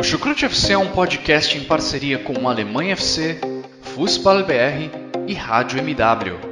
O Chucrute FC é um podcast em parceria com Alemanha FC, Fußball BR e Rádio MW.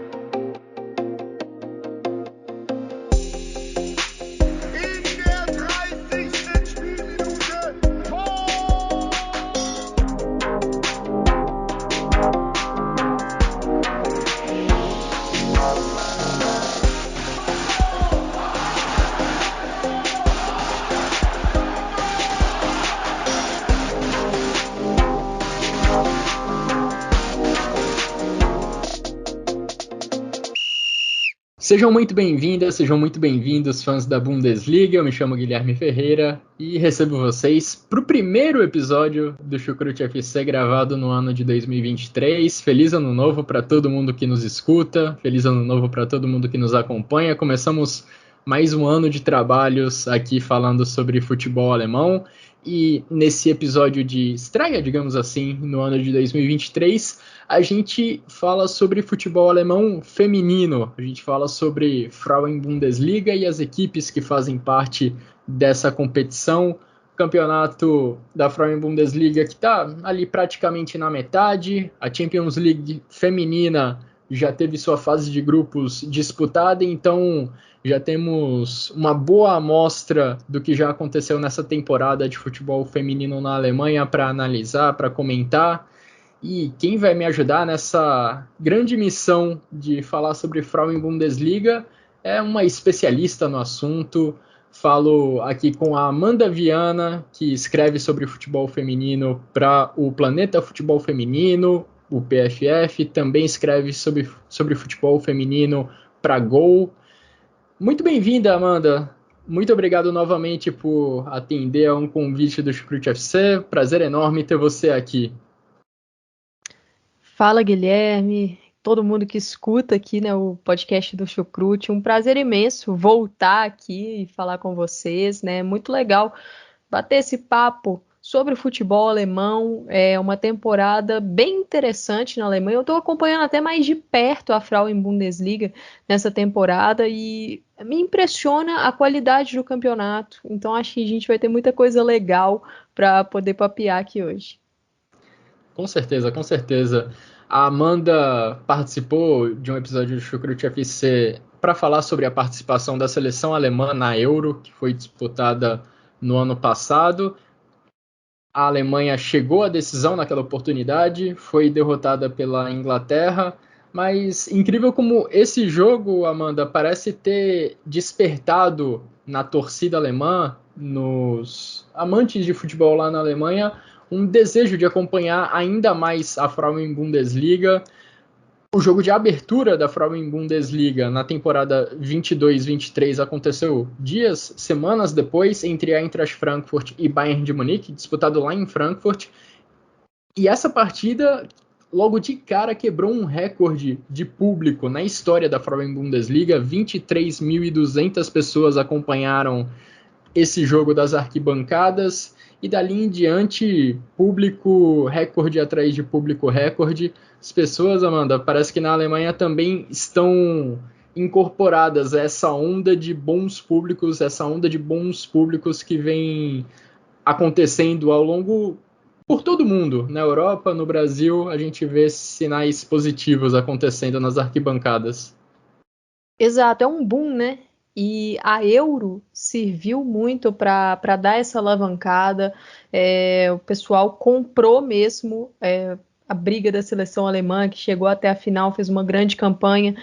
Sejam muito bem-vindas, sejam muito bem-vindos, fãs da Bundesliga. Eu me chamo Guilherme Ferreira e recebo vocês para o primeiro episódio do Chucrute FC gravado no ano de 2023. Feliz ano novo para todo mundo que nos escuta, feliz ano novo para todo mundo que nos acompanha. Começamos mais um ano de trabalhos aqui falando sobre futebol alemão e nesse episódio de estreia, digamos assim, no ano de 2023, a gente fala sobre futebol alemão feminino, a gente fala sobre Frauen-Bundesliga e as equipes que fazem parte dessa competição. O campeonato da Frauen-Bundesliga que está ali praticamente na metade, a Champions League feminina já teve sua fase de grupos disputada, então já temos uma boa amostra do que já aconteceu nessa temporada de futebol feminino na Alemanha para analisar, para comentar. E quem vai me ajudar nessa grande missão de falar sobre Frauen-Bundesliga é uma especialista no assunto. Falo aqui com a Amanda Viana, que escreve sobre futebol feminino para o Planeta Futebol Feminino, o PFF, também escreve sobre futebol feminino para Gol. Muito bem-vinda, Amanda. Muito obrigado novamente por atender a um convite do Chucrute FC. Prazer enorme ter você aqui. Fala, Guilherme, todo mundo que escuta aqui, né, o podcast do Chucrute. Um prazer imenso voltar aqui e falar com vocês, né? Muito legal bater esse papo sobre o futebol alemão. É uma temporada bem interessante na Alemanha. Eu estou acompanhando até mais de perto a Frauen-Bundesliga nessa temporada e me impressiona a qualidade do campeonato. Então acho que a gente vai ter muita coisa legal para poder papear aqui hoje. Com certeza, com certeza. A Amanda participou de um episódio do Chucrute FC para falar sobre a participação da seleção alemã na Euro, que foi disputada no ano passado. A Alemanha chegou à decisão naquela oportunidade, foi derrotada pela Inglaterra, mas incrível como esse jogo, Amanda, parece ter despertado na torcida alemã, nos amantes de futebol lá na Alemanha, um desejo de acompanhar ainda mais a Frauen-Bundesliga. O jogo de abertura da Frauen-Bundesliga na temporada 22-23 aconteceu semanas depois, entre Eintracht Frankfurt e Bayern de Munique, disputado lá em Frankfurt. E essa partida, logo de cara, quebrou um recorde de público na história da Frauen-Bundesliga. 23.200 pessoas acompanharam esse jogo das arquibancadas, e dali em diante, público recorde atrás de público recorde. As pessoas, Amanda, parece que na Alemanha também estão incorporadas a essa onda de bons públicos, que vem acontecendo ao longo, por todo mundo. Na Europa, no Brasil, a gente vê sinais positivos acontecendo nas arquibancadas. Exato, é um boom, né? E a Euro serviu muito para dar essa alavancada. O pessoal comprou mesmo a briga da seleção alemã, que chegou até a final, fez uma grande campanha.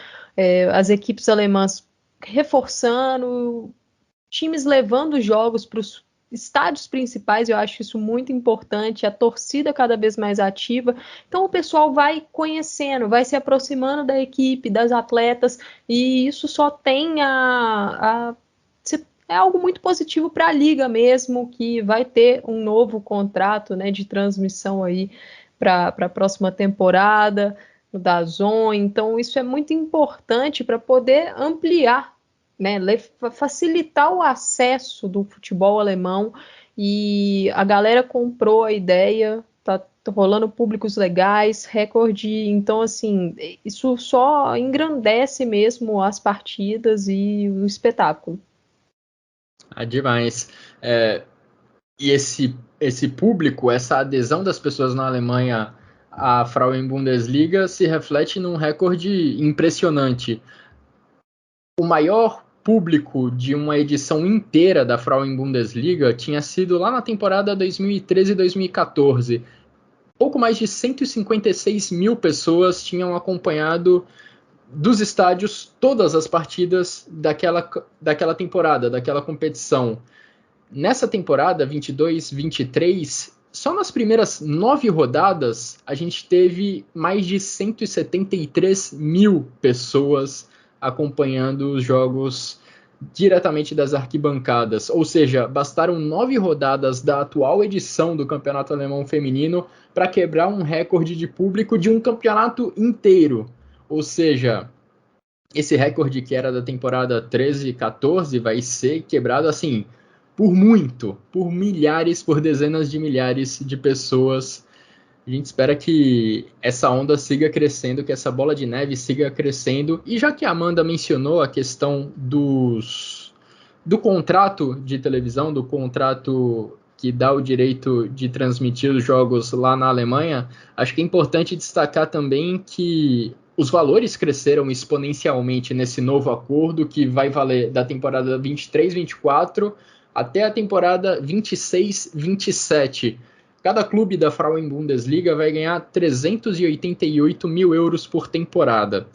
As equipes alemãs reforçando, times levando jogos para os estádios principais. Eu acho isso muito importante, a torcida cada vez mais ativa. Então o pessoal vai conhecendo, vai se aproximando da equipe, das atletas, e isso só tem é algo muito positivo para a liga mesmo, que vai ter um novo contrato, né, de transmissão aí para a próxima temporada da DAZN. Então isso é muito importante para poder ampliar, né, facilitar o acesso do futebol alemão, e a galera comprou a ideia, tá rolando públicos legais, recorde. Então, assim, isso só engrandece mesmo as partidas e o espetáculo. Demais. E esse público, essa adesão das pessoas na Alemanha à Frauen-Bundesliga se reflete num recorde impressionante. O maior público de uma edição inteira da Frauen-Bundesliga tinha sido lá na temporada 2013-2014. Pouco mais de 156 mil pessoas tinham acompanhado dos estádios todas as partidas daquela temporada, daquela competição. Nessa temporada 22-23, só nas primeiras 9 rodadas, a gente teve mais de 173 mil pessoas acompanhando os jogos diretamente das arquibancadas. Ou seja, bastaram 9 rodadas da atual edição do Campeonato Alemão Feminino para quebrar um recorde de público de um campeonato inteiro. Ou seja, esse recorde que era da temporada 13 e 14 vai ser quebrado assim por muito, por milhares, por dezenas de milhares de pessoas. A gente espera que essa onda siga crescendo, que essa bola de neve siga crescendo. E já que a Amanda mencionou a questão do contrato de televisão, do contrato que dá o direito de transmitir os jogos lá na Alemanha, acho que é importante destacar também que os valores cresceram exponencialmente nesse novo acordo, que vai valer da temporada 23-24 até a temporada 26-27. Cada clube da Frauen-Bundesliga vai ganhar 388 mil euros por temporada.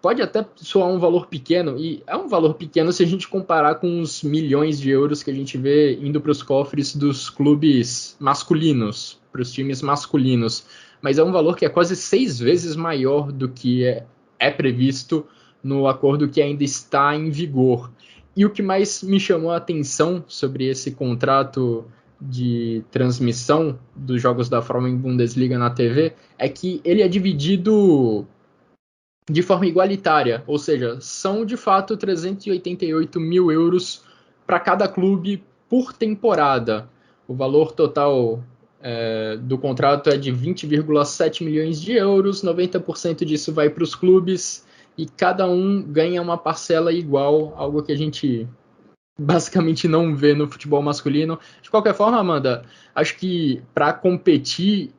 Pode até soar um valor pequeno, e é um valor pequeno se a gente comparar com os milhões de euros que a gente vê indo para os cofres dos clubes masculinos, para os times masculinos. Mas é um valor que é quase 6 vezes maior do que é previsto no acordo que ainda está em vigor. E o que mais me chamou a atenção sobre esse contrato de transmissão dos jogos da Frauen-Bundesliga na TV é que ele é dividido de forma igualitária, ou seja, são de fato 388 mil euros para cada clube por temporada. O valor total do contrato é de 20,7 milhões de euros, 90% disso vai para os clubes e cada um ganha uma parcela igual, algo que a gente basicamente não vê no futebol masculino. De qualquer forma, Amanda, acho que para competir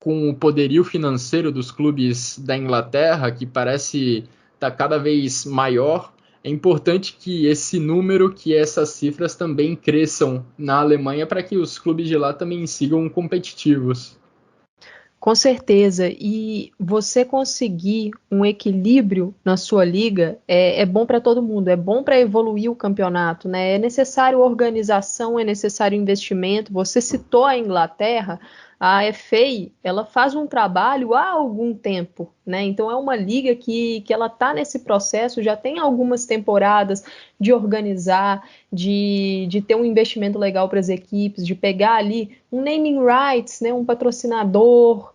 com o poderio financeiro dos clubes da Inglaterra, que parece estar cada vez maior, é importante que esse número, que essas cifras também cresçam na Alemanha para que os clubes de lá também sigam competitivos. Com certeza, e você conseguir um equilíbrio na sua liga é bom para todo mundo, é bom para evoluir o campeonato, né? É necessário organização, é necessário investimento. Você citou a Inglaterra, a FA, ela faz um trabalho há algum tempo, né? Então é uma liga que ela está nesse processo, já tem algumas temporadas de organizar, de ter um investimento legal para as equipes, de pegar ali um naming rights, né? Um patrocinador,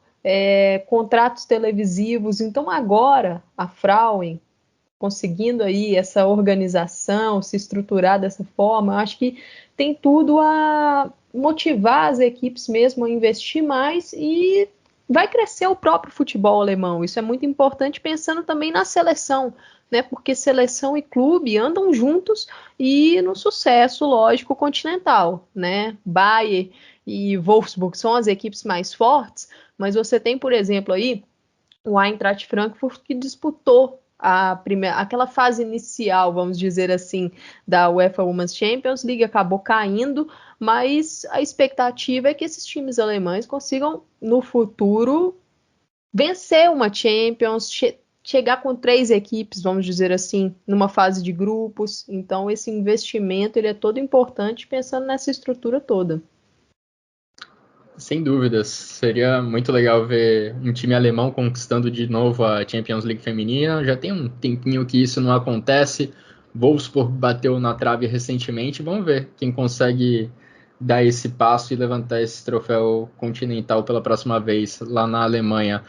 contratos televisivos. Então agora a Frauen conseguindo aí essa organização, se estruturar dessa forma, eu acho que tem tudo a motivar as equipes mesmo a investir mais e vai crescer o próprio futebol alemão. Isso é muito importante pensando também na seleção, né? Porque seleção e clube andam juntos e no sucesso, lógico, continental, né? Bayern e Wolfsburg são as equipes mais fortes, mas você tem, por exemplo, aí o Eintracht Frankfurt que disputou aquela fase inicial, vamos dizer assim, da UEFA Women's Champions League, acabou caindo, mas a expectativa é que esses times alemães consigam, no futuro, vencer uma Champions, chegar com 3 equipes, vamos dizer assim, numa fase de grupos. Então, esse investimento ele é todo importante pensando nessa estrutura toda. Sem dúvidas, seria muito legal ver um time alemão conquistando de novo a Champions League feminina. Já tem um tempinho que isso não acontece. Wolfsburg bateu na trave recentemente. Vamos ver quem consegue dar esse passo e levantar esse troféu continental pela próxima vez lá na Alemanha.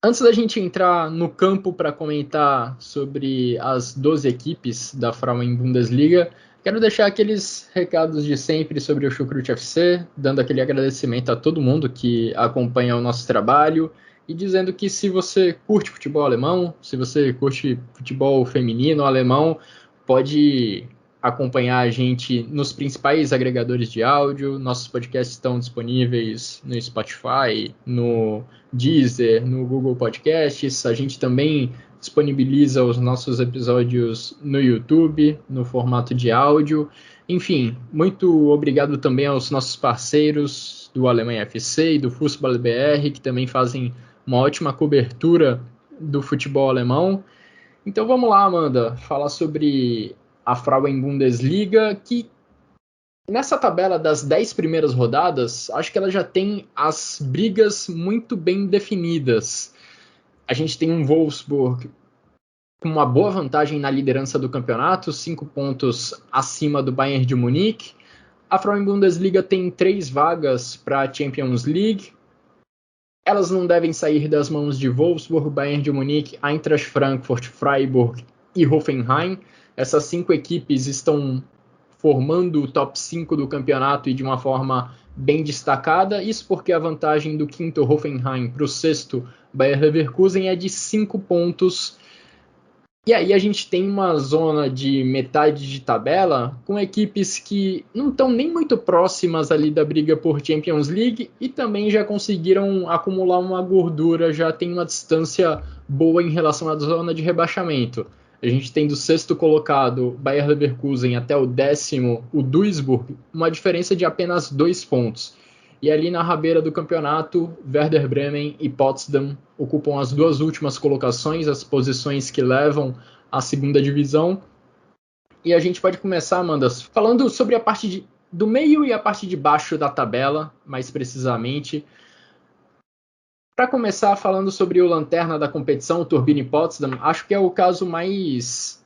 Antes da gente entrar no campo para comentar sobre as 12 equipes da Frauen-Bundesliga, quero deixar aqueles recados de sempre sobre o Chucrute FC, dando aquele agradecimento a todo mundo que acompanha o nosso trabalho e dizendo que se você curte futebol alemão, se você curte futebol feminino alemão, pode acompanhar a gente nos principais agregadores de áudio. Nossos podcasts estão disponíveis no Spotify, no Deezer, no Google Podcasts. A gente também disponibiliza os nossos episódios no YouTube, no formato de áudio. Enfim, muito obrigado também aos nossos parceiros do Alemanha FC e do Fußball BR, que também fazem uma ótima cobertura do futebol alemão. Então vamos lá, Amanda, falar sobre a Frauen Bundesliga, que nessa tabela das 10 primeiras rodadas, acho que ela já tem as brigas muito bem definidas. A gente tem um Wolfsburg com uma boa vantagem na liderança do campeonato, 5 pontos acima do Bayern de Munique. A Frauen Bundesliga tem 3 vagas para a Champions League. Elas não devem sair das mãos de Wolfsburg, Bayern de Munique, Eintracht Frankfurt, Freiburg e Hoffenheim. Essas 5 equipes estão formando o top 5 do campeonato e de uma forma bem destacada. Isso porque a vantagem do quinto Hoffenheim para o sexto Bayer Leverkusen é de 5 pontos. E aí a gente tem uma zona de metade de tabela com equipes que não estão nem muito próximas ali da briga por Champions League e também já conseguiram acumular uma gordura, já tem uma distância boa em relação à zona de rebaixamento. A gente tem do sexto colocado Bayer Leverkusen até o 10º, o Duisburg, uma diferença de apenas 2 pontos. E ali na rabeira do campeonato, Werder Bremen e Potsdam ocupam as 2 últimas colocações, as posições que levam à segunda divisão. E a gente pode começar, Amanda, falando sobre a parte do meio e a parte de baixo da tabela, mais precisamente. Para começar falando sobre o lanterna da competição, o Turbine Potsdam, acho que é o caso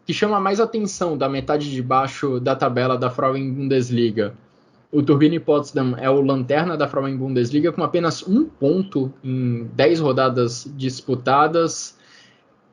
que chama mais atenção da metade de baixo da tabela da Frauen Bundesliga. O Turbine Potsdam é o lanterna da Frauen Bundesliga com apenas 1 ponto em 10 rodadas disputadas.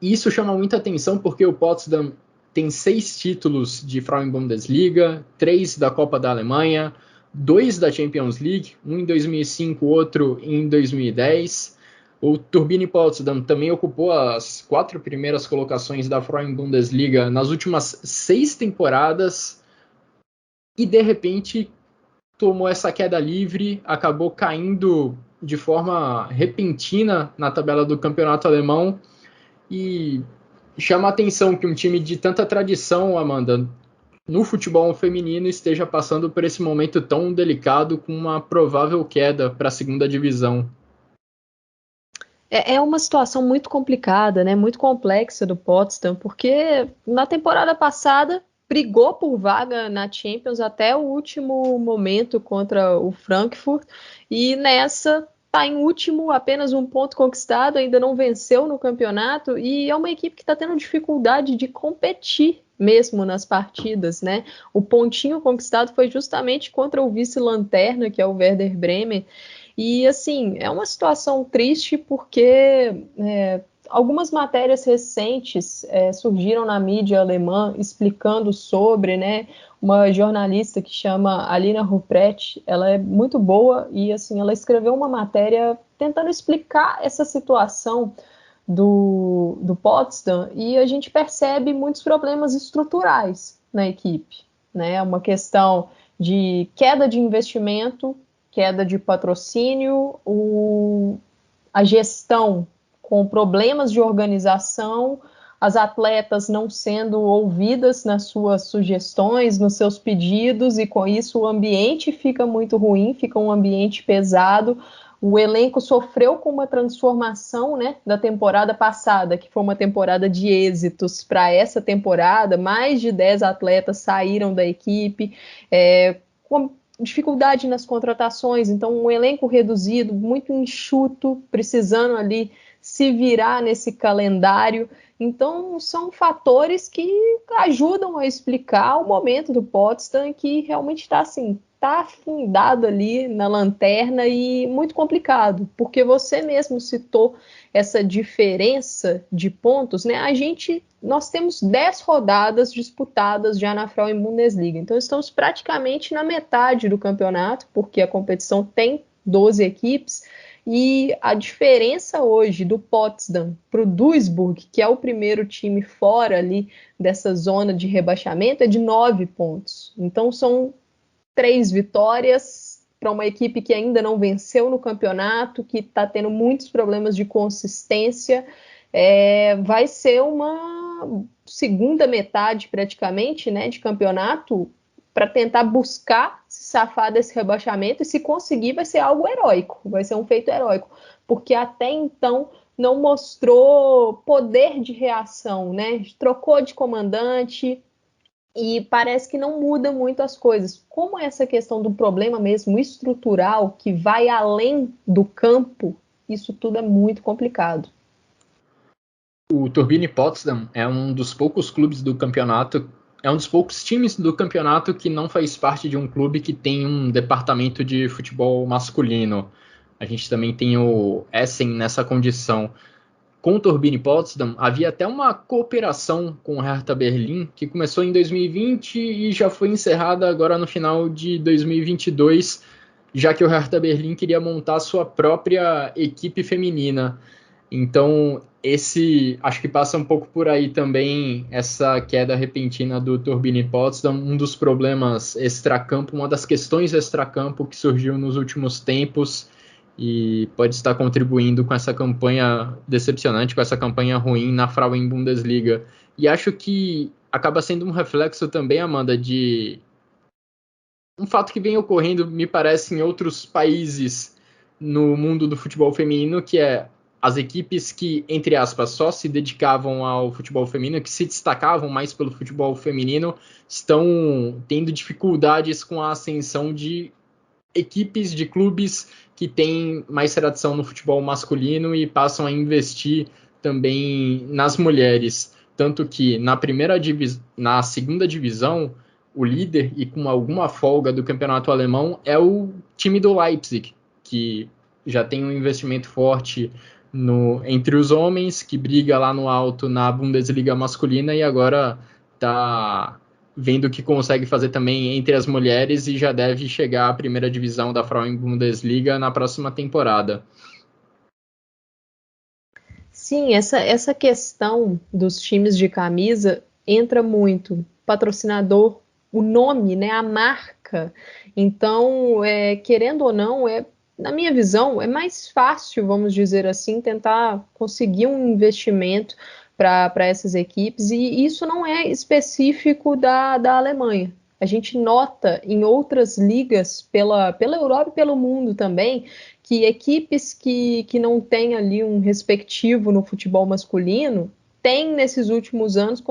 E isso chama muita atenção porque o Potsdam tem 6 títulos de Frauen Bundesliga, 3 da Copa da Alemanha, 2 da Champions League, um em 2005, outro em 2010. O Turbine Potsdam também ocupou as 4 primeiras colocações da Frauen Bundesliga nas últimas 6 temporadas e, de repente, tomou essa queda livre, acabou caindo de forma repentina na tabela do campeonato alemão e chama a atenção que um time de tanta tradição, Amanda, no futebol feminino esteja passando por esse momento tão delicado com uma provável queda para a segunda divisão. É uma situação muito complicada, né? Muito complexa do Potsdam, porque na temporada passada brigou por vaga na Champions até o último momento contra o Frankfurt e nessa está em último, apenas 1 ponto conquistado, ainda não venceu no campeonato e é uma equipe que está tendo dificuldade de competir mesmo nas partidas, né? O pontinho conquistado foi justamente contra o vice-lanterna, que é o Werder Bremen. E, assim, é uma situação triste porque algumas matérias recentes surgiram na mídia alemã explicando sobre, né, uma jornalista que chama Alina Ruprecht. Ela é muito boa e, assim, ela escreveu uma matéria tentando explicar essa situação do Potsdam e a gente percebe muitos problemas estruturais na equipe, né? Uma questão de queda de investimento, queda de patrocínio, a gestão com problemas de organização, as atletas não sendo ouvidas nas suas sugestões, nos seus pedidos, e com isso o ambiente fica muito ruim, fica um ambiente pesado. O elenco sofreu com uma transformação, né, da temporada passada, que foi uma temporada de êxitos. Para essa temporada, mais de 10 atletas saíram da equipe, com dificuldade nas contratações, então um elenco reduzido, muito enxuto, precisando ali se virar nesse calendário. Então são fatores que ajudam a explicar o momento do Potsdam, que realmente está assim, está afundado ali na lanterna e muito complicado, porque você mesmo citou essa diferença de pontos, né? Nós temos 10 rodadas disputadas já na Frauen Bundesliga, então estamos praticamente na metade do campeonato, porque a competição tem 12 equipes, E a diferença hoje do Potsdam para o Duisburg, que é o primeiro time fora ali dessa zona de rebaixamento, é de 9 pontos. Então são 3 vitórias para uma equipe que ainda não venceu no campeonato, que está tendo muitos problemas de consistência. Vai ser uma segunda metade praticamente, né, de campeonato para tentar buscar se safar desse rebaixamento, e se conseguir vai ser algo heróico, vai ser um feito heróico, porque até então não mostrou poder de reação, né? Trocou de comandante e parece que não muda muito as coisas. Como essa questão do problema mesmo estrutural, que vai além do campo, isso tudo é muito complicado. O Turbine Potsdam é um dos poucos clubes do campeonato, é um dos poucos times do campeonato que não faz parte de um clube que tem um departamento de futebol masculino. A gente também tem o Essen nessa condição. Com o Turbine Potsdam, havia até uma cooperação com o Hertha Berlim, que começou em 2020 e já foi encerrada agora no final de 2022, já que o Hertha Berlim queria montar sua própria equipe feminina. Então, acho que passa um pouco por aí também essa queda repentina do Turbine Potsdam, um dos problemas extracampo, uma das questões extracampo que surgiu nos últimos tempos e pode estar contribuindo com essa campanha decepcionante, com essa campanha ruim na Frauen-Bundesliga. E acho que acaba sendo um reflexo também, Amanda, de um fato que vem ocorrendo, me parece, em outros países no mundo do futebol feminino, que é as equipes que, entre aspas, só se dedicavam ao futebol feminino, que se destacavam mais pelo futebol feminino, estão tendo dificuldades com a ascensão de equipes, de clubes que têm mais tradição no futebol masculino e passam a investir também nas mulheres. Tanto que na segunda divisão, o líder, e com alguma folga do campeonato alemão, é o time do Leipzig, que já tem um investimento forte entre os homens, que briga lá no alto na Bundesliga masculina e agora está vendo o que consegue fazer também entre as mulheres e já deve chegar à primeira divisão da Frauen-Bundesliga na próxima temporada. Sim, essa questão dos times de camisa entra muito. Patrocinador, o nome, né, a marca. Então, querendo ou não, na minha visão, é mais fácil, vamos dizer assim, tentar conseguir um investimento para essas equipes, e isso não é específico da Alemanha. A gente nota em outras ligas pela Europa e pelo mundo também que equipes que não têm ali um respectivo no futebol masculino têm, nesses últimos anos,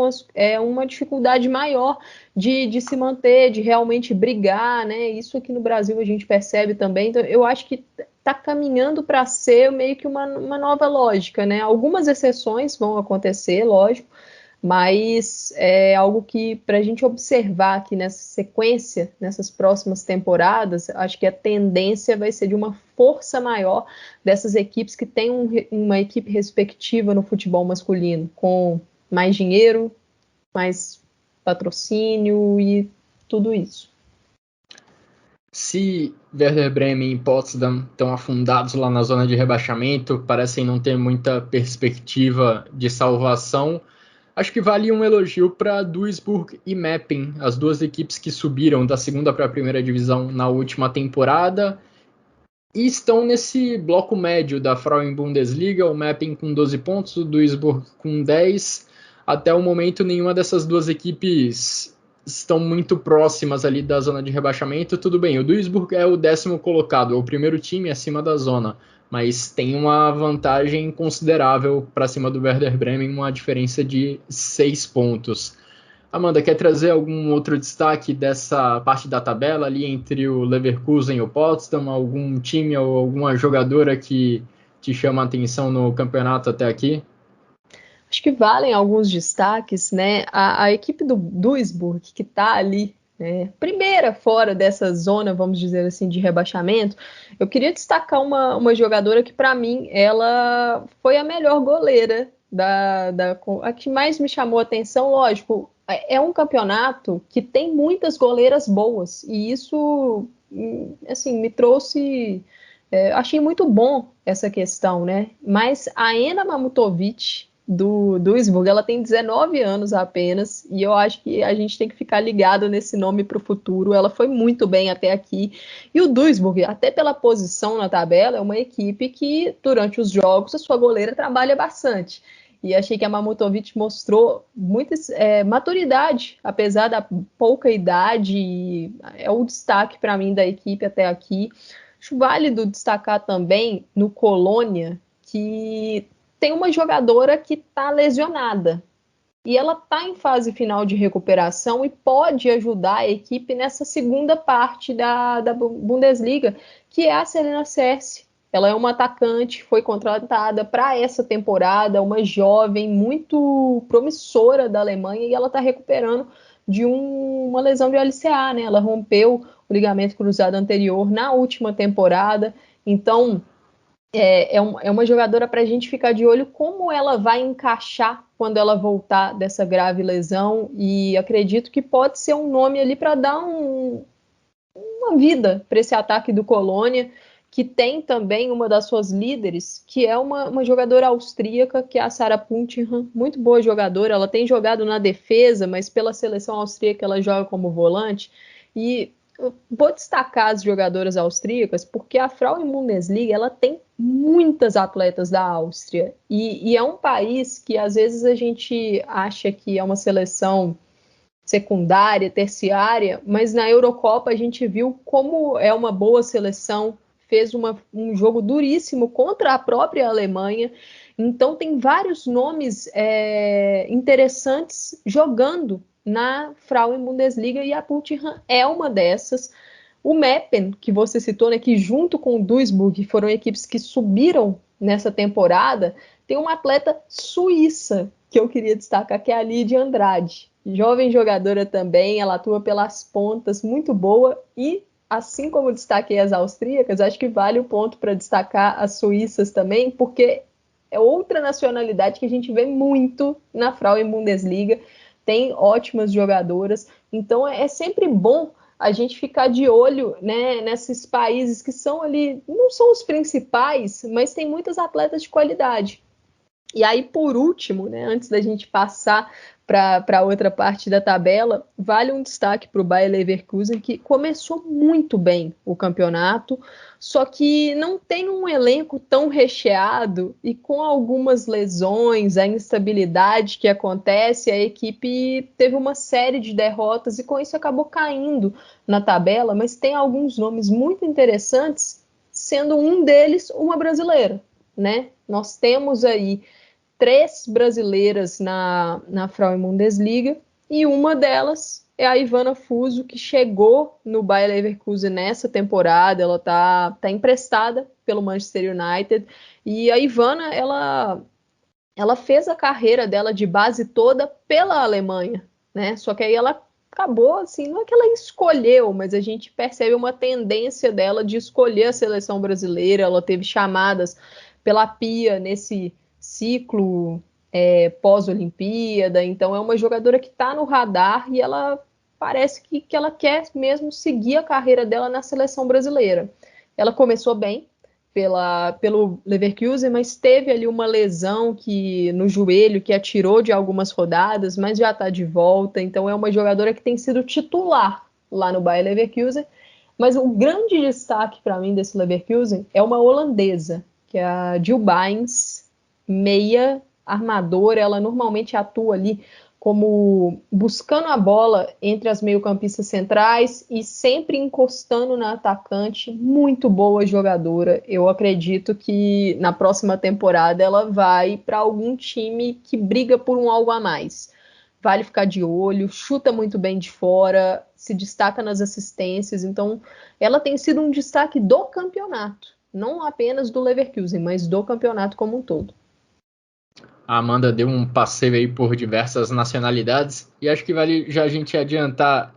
uma dificuldade maior de se manter, de realmente brigar, né? Isso aqui no Brasil a gente percebe também. Então, eu acho que está caminhando para ser meio que uma nova lógica, né? Algumas exceções vão acontecer, lógico, mas é algo que, para a gente observar aqui nessa sequência, nessas próximas temporadas, acho que a tendência vai ser de uma força maior dessas equipes que têm uma equipe respectiva no futebol masculino, com mais dinheiro, mais patrocínio e tudo isso. Se Werder Bremen e Potsdam estão afundados lá na zona de rebaixamento, parecem não ter muita perspectiva de salvação, acho que vale um elogio para Duisburg e Meppen, as duas equipes que subiram da segunda para a primeira divisão na última temporada e estão nesse bloco médio da Frauen-Bundesliga, o Meppen com 12 pontos, o Duisburg com 10. Até o momento, nenhuma dessas duas equipes estão muito próximas ali da zona de rebaixamento. Tudo bem, o Duisburg é o 10º colocado, é o primeiro time acima da zona, mas tem uma vantagem considerável para cima do Werder Bremen, uma diferença de 6 pontos. Amanda, quer trazer algum outro destaque dessa parte da tabela ali entre o Leverkusen e o Potsdam? Algum time ou alguma jogadora que te chama a atenção no campeonato até aqui? Acho que valem alguns destaques, né? A equipe do Duisburg, que está ali, né, primeira fora dessa zona, vamos dizer assim, de rebaixamento, eu queria destacar uma jogadora que, para mim, ela foi a melhor goleira a que mais me chamou a atenção. Lógico, é um campeonato que tem muitas goleiras boas, e isso, assim, me trouxe Achei muito bom essa questão, né? Mas a Ena Mamutovic, do Duisburg, ela tem 19 anos apenas, e eu acho que a gente tem que ficar ligado nesse nome para o futuro. Ela foi muito bem até aqui. E o Duisburg, até pela posição na tabela, é uma equipe que, durante os jogos, a sua goleira trabalha bastante. E achei que a Mamutovic mostrou muita maturidade, apesar da pouca idade. É o destaque para mim da equipe até aqui. Acho válido destacar também no Colônia que tem uma jogadora que está lesionada. E ela está em fase final de recuperação e pode ajudar a equipe nessa segunda parte da Bundesliga, que é a Selena Cerce. Ela é uma atacante, foi contratada para essa temporada, uma jovem muito promissora da Alemanha, e ela está recuperando de uma lesão de LCA, né? Ela rompeu o ligamento cruzado anterior na última temporada, então é uma jogadora para a gente ficar de olho como ela vai encaixar quando ela voltar dessa grave lesão, e acredito que pode ser um nome ali para dar uma vida para esse ataque do Colônia, que tem também uma das suas líderes, que é uma jogadora austríaca, que é a Sarah Puntingham, muito boa jogadora. Ela tem jogado na defesa, mas pela seleção austríaca ela joga como volante. E eu vou destacar as jogadoras austríacas porque a Frauen Bundesliga ela tem muitas atletas da Áustria, e é um país que às vezes a gente acha que é uma seleção secundária, terciária, mas na Eurocopa a gente viu como é uma boa seleção, fez um jogo duríssimo contra a própria Alemanha. Então tem vários nomes interessantes jogando na Frauen Bundesliga, e a Puntingham é uma dessas. O Meppen, que você citou, né, que junto com o Duisburg foram equipes que subiram nessa temporada, tem uma atleta suíça que eu queria destacar, que é a Lídia Andrade. Jovem jogadora também, ela atua pelas pontas, muito boa, e assim como destaquei as austríacas, acho que vale o ponto para destacar as suíças também, porque é outra nacionalidade que a gente vê muito na Frauen Bundesliga, tem ótimas jogadoras, então é sempre bom a gente ficar de olho, né, nesses países que são ali, não são os principais, mas tem muitas atletas de qualidade. E aí, por último, né, antes da gente passar para outra parte da tabela, vale um destaque para o Bayer Leverkusen, que começou muito bem o campeonato, só que não tem um elenco tão recheado, e com algumas lesões, a instabilidade que acontece, a equipe teve uma série de derrotas e com isso acabou caindo na tabela, mas tem alguns nomes muito interessantes, sendo um deles uma brasileira, né? Nós temos aí 3 brasileiras na Frauen Bundesliga, e uma delas é a Ivana Fuso, que chegou no Bayer Leverkusen nessa temporada. Ela tá emprestada pelo Manchester United, e a Ivana ela fez a carreira dela de base toda pela Alemanha, né? Só que aí ela acabou, assim, não é que ela escolheu, mas a gente percebe uma tendência dela de escolher a seleção brasileira. Ela teve chamadas pela Pia nesse ciclo pós-Olimpíada, então é uma jogadora que está no radar, e ela parece que ela quer mesmo seguir a carreira dela na seleção brasileira. Ela começou bem pelo Leverkusen, mas teve ali uma lesão no joelho que a tirou de algumas rodadas, mas já está de volta, então é uma jogadora que tem sido titular lá no Bayer Leverkusen. Mas o grande destaque para mim desse Leverkusen é uma holandesa, que é a Jill Bynes, meia armadora. Ela normalmente atua ali como buscando a bola entre as meio-campistas centrais e sempre encostando na atacante. Muito boa jogadora. Eu acredito que na próxima temporada ela vai para algum time que briga por um algo a mais. Vale ficar de olho, chuta muito bem de fora, se destaca nas assistências, então ela tem sido um destaque do campeonato, não apenas do Leverkusen, mas do campeonato como um todo. A Amanda deu um passeio aí por diversas nacionalidades, e acho que vale já a gente adiantar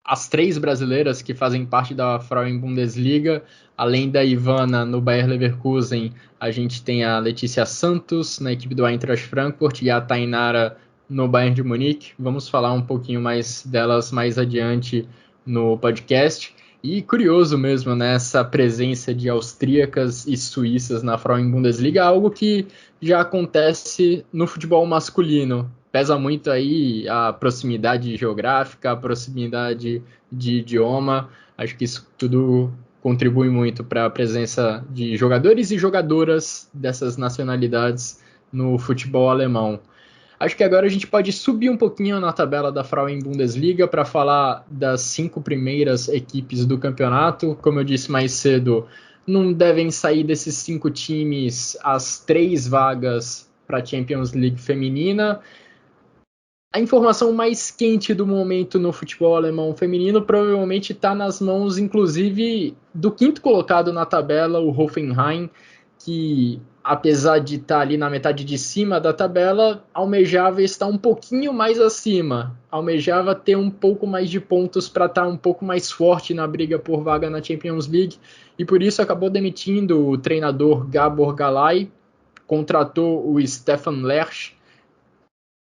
as 3 brasileiras que fazem parte da Frauen Bundesliga. Além da Ivana no Bayer Leverkusen, a gente tem a Letícia Santos na equipe do Eintracht Frankfurt e a Tainara no Bayern de Munique. Vamos falar um pouquinho mais delas mais adiante no podcast. E curioso mesmo, né, essa presença de austríacas e suíças na Frauen-Bundesliga, algo que já acontece no futebol masculino. Pesa muito aí a proximidade geográfica, a proximidade de idioma. Acho que isso tudo contribui muito para a presença de jogadores e jogadoras dessas nacionalidades no futebol alemão. Acho que agora a gente pode subir um pouquinho na tabela da Frauen Bundesliga para falar das 5 primeiras equipes do campeonato. Como eu disse mais cedo, não devem sair desses 5 times as 3 vagas para a Champions League feminina. A informação mais quente do momento no futebol alemão feminino provavelmente está nas mãos, inclusive, do quinto colocado na tabela, o Hoffenheim, que, apesar de estar ali na metade de cima da tabela, almejava estar um pouquinho mais acima, almejava ter um pouco mais de pontos para estar um pouco mais forte na briga por vaga na Champions League, e por isso acabou demitindo o treinador Gabor Galay, contratou o Stefan Lerch,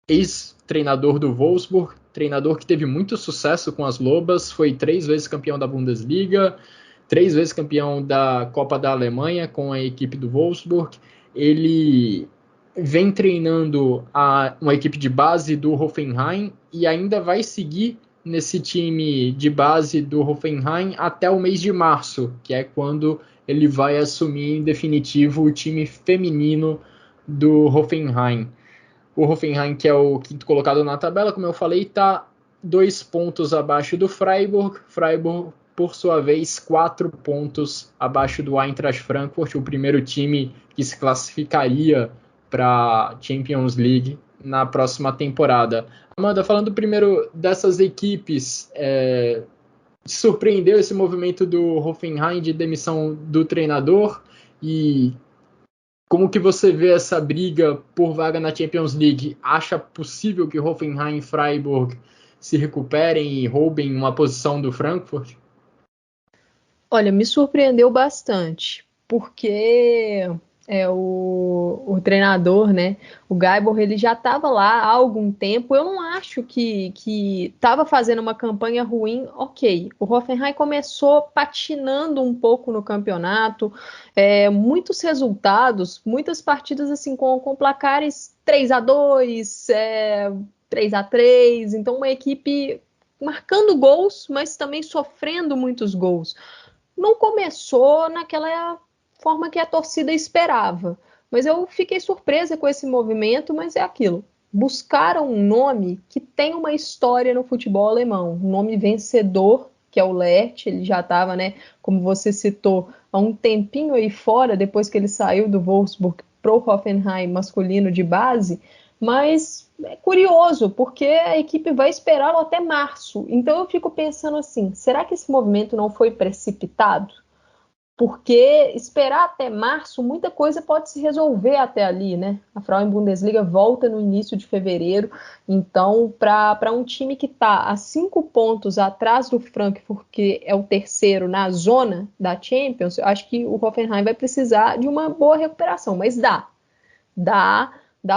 ex-treinador do Wolfsburg, treinador que teve muito sucesso com as Lobas, foi 3 vezes campeão da Bundesliga, 3 vezes campeão da Copa da Alemanha com a equipe do Wolfsburg. Ele vem treinando uma equipe de base do Hoffenheim e ainda vai seguir nesse time de base do Hoffenheim até o mês de março, que é quando ele vai assumir em definitivo o time feminino do Hoffenheim. O Hoffenheim, que é o quinto colocado na tabela, como eu falei, está 2 pontos abaixo do Freiburg. Freiburg, por sua vez, 4 pontos abaixo do Eintracht Frankfurt, o primeiro time que se classificaria para a Champions League na próxima temporada. Amanda, falando primeiro dessas equipes, surpreendeu esse movimento do Hoffenheim de demissão do treinador e como que você vê essa briga por vaga na Champions League? Acha possível que Hoffenheim e Freiburg se recuperem e roubem uma posição do Frankfurt? Olha, me surpreendeu bastante, porque o treinador, né, o Gaibor, ele já estava lá há algum tempo. Eu não acho que estava fazendo uma campanha ruim, ok. O Hoffenheim começou patinando um pouco no campeonato, muitos resultados, muitas partidas assim com placares 3-2, 3-3, então uma equipe marcando gols, mas também sofrendo muitos gols. Não começou naquela forma que a torcida esperava. Mas eu fiquei surpresa com esse movimento, mas é aquilo. Buscaram um nome que tem uma história no futebol alemão, um nome vencedor, que é o Lerch. Ele já estava, né, como você citou, há um tempinho aí fora, depois que ele saiu do Wolfsburg pro Hoffenheim masculino de base, mas é curioso, porque a equipe vai esperá-lo até março. Então eu fico pensando assim, será que esse movimento não foi precipitado? Porque esperar até março, muita coisa pode se resolver até ali, né? A Frauen Bundesliga volta no início de fevereiro, então para um time que está a 5 pontos atrás do Frankfurt, que é o terceiro na zona da Champions, eu acho que o Hoffenheim vai precisar de uma boa recuperação, mas dá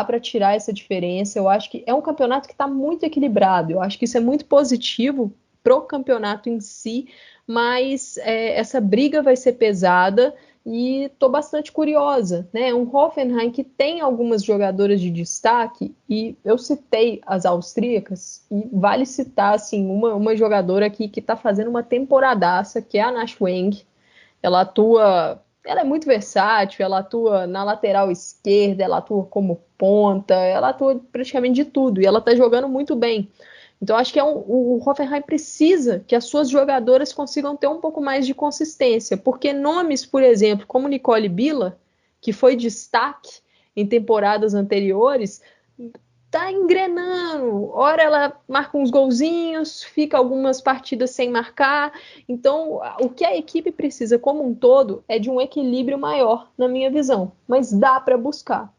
para tirar essa diferença. Eu acho que é um campeonato que está muito equilibrado, eu acho que isso é muito positivo pro campeonato em si, mas essa briga vai ser pesada e estou bastante curiosa, né? Um Hoffenheim que tem algumas jogadoras de destaque, e eu citei as austríacas, e vale citar assim, uma jogadora aqui que está fazendo uma temporadaça, que é a Nash Weng. Ela é muito versátil, ela atua na lateral esquerda, ela atua como ponta, ela atua praticamente de tudo, e ela está jogando muito bem. Então, acho que o Hoffenheim precisa que as suas jogadoras consigam ter um pouco mais de consistência, porque nomes, por exemplo, como Nicole Billa, que foi destaque em temporadas anteriores, tá engrenando. Ora ela marca uns golzinhos, fica algumas partidas sem marcar. Então, o que a equipe precisa como um todo é de um equilíbrio maior, na minha visão. Mas dá para buscar.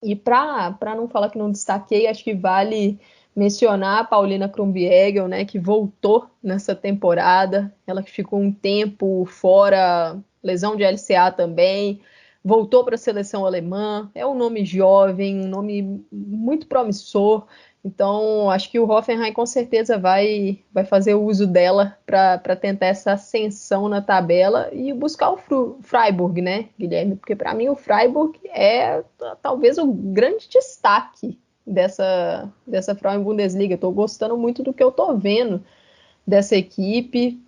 E para não falar que não destaquei, acho que vale mencionar a Paulina Krumbiegel, né, que voltou nessa temporada, ela que ficou um tempo fora, lesão de LCA também, voltou para a seleção alemã, é um nome jovem, um nome muito promissor, Então, acho que o Hoffenheim com certeza vai fazer uso dela para tentar essa ascensão na tabela e buscar o Freiburg, né, Guilherme? Porque para mim o Freiburg é talvez o grande destaque dessa Frauen Bundesliga. Estou gostando muito do que eu estou vendo dessa equipe.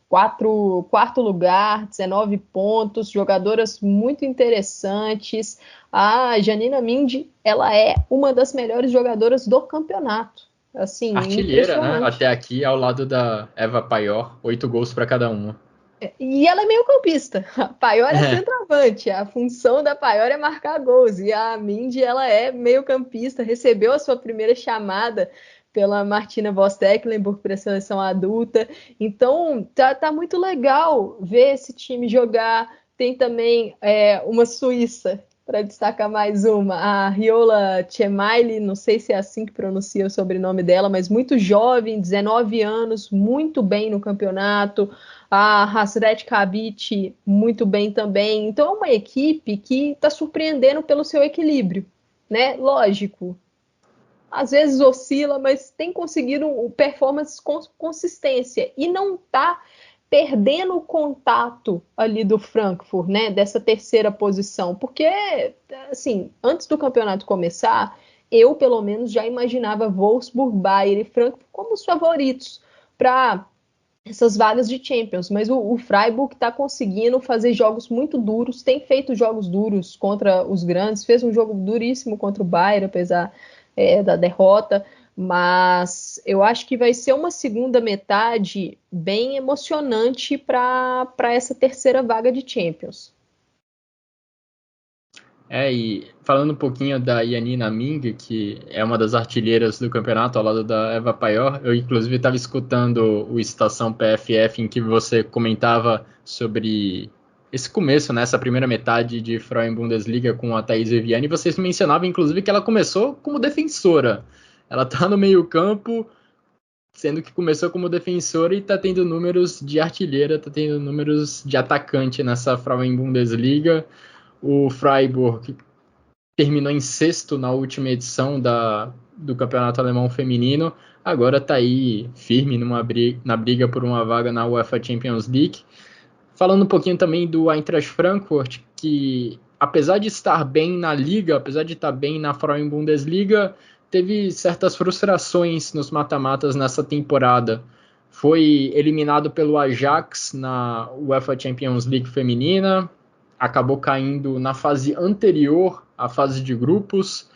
Quarto lugar, 19 pontos, jogadoras muito interessantes. A Janina Mind, ela é uma das melhores jogadoras do campeonato. Assim, Artilheira, né? impressionante. Até aqui, ao lado da Eva Paior, 8 gols para cada uma. E ela é meio-campista. A Paior é É. centroavante. A função da Paior é marcar gols. E a Mindy, ela é meio-campista. Recebeu a sua primeira chamada pela Martina Voss-Tecklenburg para a seleção adulta. Então, tá muito legal ver esse time jogar. Tem também uma suíça, para destacar mais uma, a Riola Chemaili, não sei se é assim que pronuncia o sobrenome dela, mas muito jovem, 19 anos, muito bem no campeonato. A Hasret Kabit, muito bem também. Então, é uma equipe que está surpreendendo pelo seu equilíbrio, né? Lógico, às vezes oscila, mas tem conseguido performance com consistência e não está perdendo o contato ali do Frankfurt, né, dessa terceira posição, porque, assim, antes do campeonato começar, eu, pelo menos, já imaginava Wolfsburg, Bayern e Frankfurt como os favoritos para essas vagas de Champions, mas o Freiburg está conseguindo fazer jogos muito duros, tem feito jogos duros contra os grandes, fez um jogo duríssimo contra o Bayern, apesar da derrota, mas eu acho que vai ser uma segunda metade bem emocionante para essa terceira vaga de Champions. E falando um pouquinho da Janina Ming, que é uma das artilheiras do campeonato, ao lado da Eva Paior, eu inclusive estava escutando o Estação PFF, em que você comentava sobre esse começo, né, essa primeira metade de Frauen Bundesliga com a Thaís Viviane, e vocês mencionavam inclusive que ela começou como defensora. Ela está no meio campo, sendo que começou como defensora e está tendo números de artilheira, está tendo números de atacante nessa Frauen Bundesliga. O Freiburg terminou em sexto na última edição do Campeonato Alemão Feminino, agora está aí firme na briga por uma vaga na UEFA Champions League. Falando um pouquinho também do Eintracht Frankfurt, que apesar de estar bem na Liga, apesar de estar bem na Frauen Bundesliga, teve certas frustrações nos mata-matas nessa temporada. Foi eliminado pelo Ajax na UEFA Champions League feminina, acabou caindo na fase anterior à fase de grupos,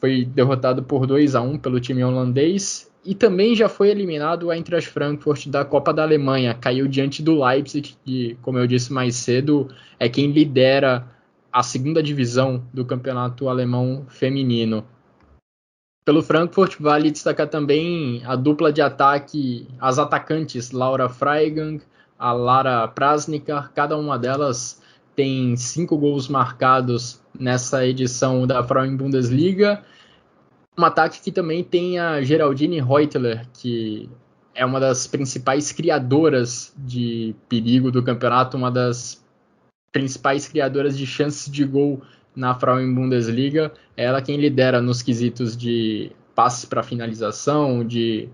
foi derrotado por 2-1 pelo time holandês, e também já foi eliminado a Eintracht Frankfurt da Copa da Alemanha, caiu diante do Leipzig, que, como eu disse mais cedo, é quem lidera a segunda divisão do campeonato alemão feminino. Pelo Frankfurt, vale destacar também a dupla de ataque, as atacantes Laura Freigang, a Lara Prasnikar, cada uma delas tem 5 gols marcados nessa edição da Frauen Bundesliga. Um ataque que também tem a Geraldine Reutler, que é uma das principais criadoras de perigo do campeonato, uma das principais criadoras de chances de gol na Frauen Bundesliga. É ela quem lidera nos quesitos de passes para finalização, de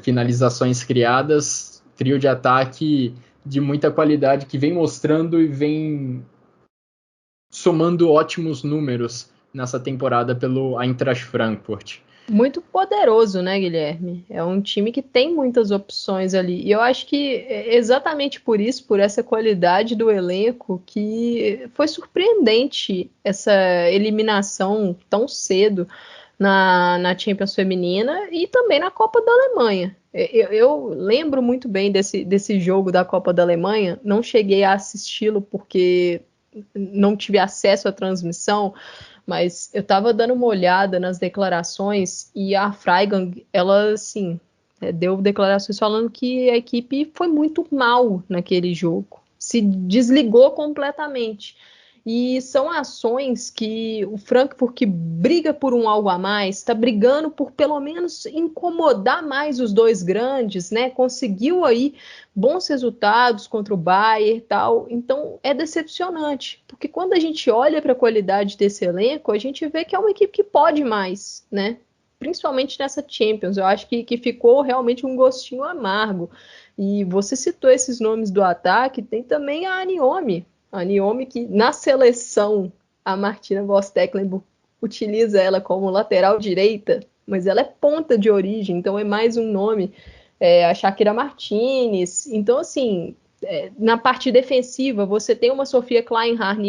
finalizações criadas, trio de ataque de muita qualidade que vem mostrando e vem somando ótimos números nessa temporada pelo Eintracht Frankfurt. Muito poderoso, né, Guilherme? É um time que tem muitas opções ali. E eu acho que é exatamente por isso, por essa qualidade do elenco, que foi surpreendente essa eliminação tão cedo na Champions Feminina e também na Copa da Alemanha. Eu lembro muito bem desse jogo da Copa da Alemanha, não cheguei a assisti-lo porque não tive acesso à transmissão, mas eu estava dando uma olhada nas declarações e a Freigang, ela, assim, deu declarações falando que a equipe foi muito mal naquele jogo, se desligou completamente. E são ações que o Frankfurt, que briga por um algo a mais, está brigando por pelo menos incomodar mais os dois grandes, né? Conseguiu aí bons resultados contra o Bayern e tal. Então é decepcionante, porque quando a gente olha para a qualidade desse elenco, a gente vê que é uma equipe que pode mais, né? principalmente nessa Champions. Eu acho que ficou realmente um gostinho amargo. E você citou esses nomes do ataque, tem também a Aniomi. A Aniomi que na seleção, a Martina Voss-Tecklenburg utiliza ela como lateral direita, mas ela é ponta de origem, então é mais um nome. A Shakira Martinez. Então, assim, na parte defensiva, você tem uma Sofia Kleinhardt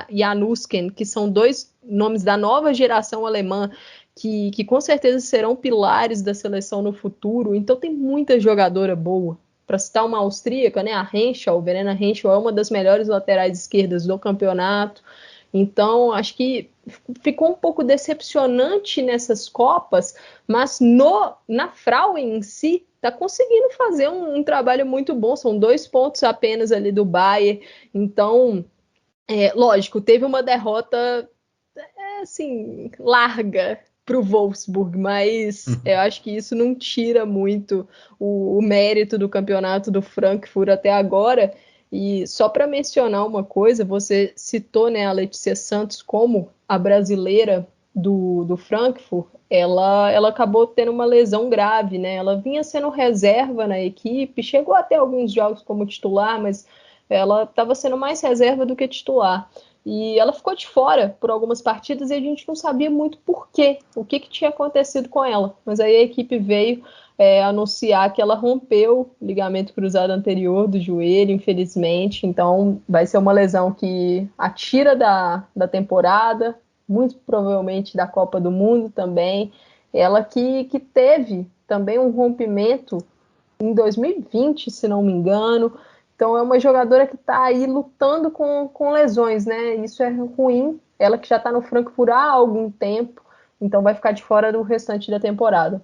e a Nusken, que são dois nomes da nova geração alemã, que com certeza serão pilares da seleção no futuro. Então tem muita jogadora boa. Para citar uma austríaca, né, a Henschel, Verena Henschel é uma das melhores laterais esquerdas do campeonato. Então, acho que ficou um pouco decepcionante nessas Copas, mas na Frauen em si, está conseguindo fazer um trabalho muito bom. São 2 pontos apenas ali do Bayern. Então, lógico, teve uma derrota assim, larga para o Wolfsburg, mas eu acho que isso não tira muito o mérito do campeonato do Frankfurt até agora. E só para mencionar uma coisa, você citou, né, a Letícia Santos como a brasileira do Frankfurt. Ela acabou tendo uma lesão grave, né? Ela vinha sendo reserva na equipe, chegou até alguns jogos como titular, mas ela estava sendo mais reserva do que titular. E ela ficou de fora por algumas partidas e a gente não sabia muito por quê, o que tinha acontecido com ela. Mas aí a equipe veio anunciar que ela rompeu o ligamento cruzado anterior do joelho, infelizmente. Então vai ser uma lesão que a tira da temporada, muito provavelmente da Copa do Mundo também. Ela que teve também um rompimento em 2020, se não me engano. Então é uma jogadora que está aí lutando com lesões, né? Isso é ruim. Ela que já está no Frankfurt há algum tempo, então vai ficar de fora do restante da temporada.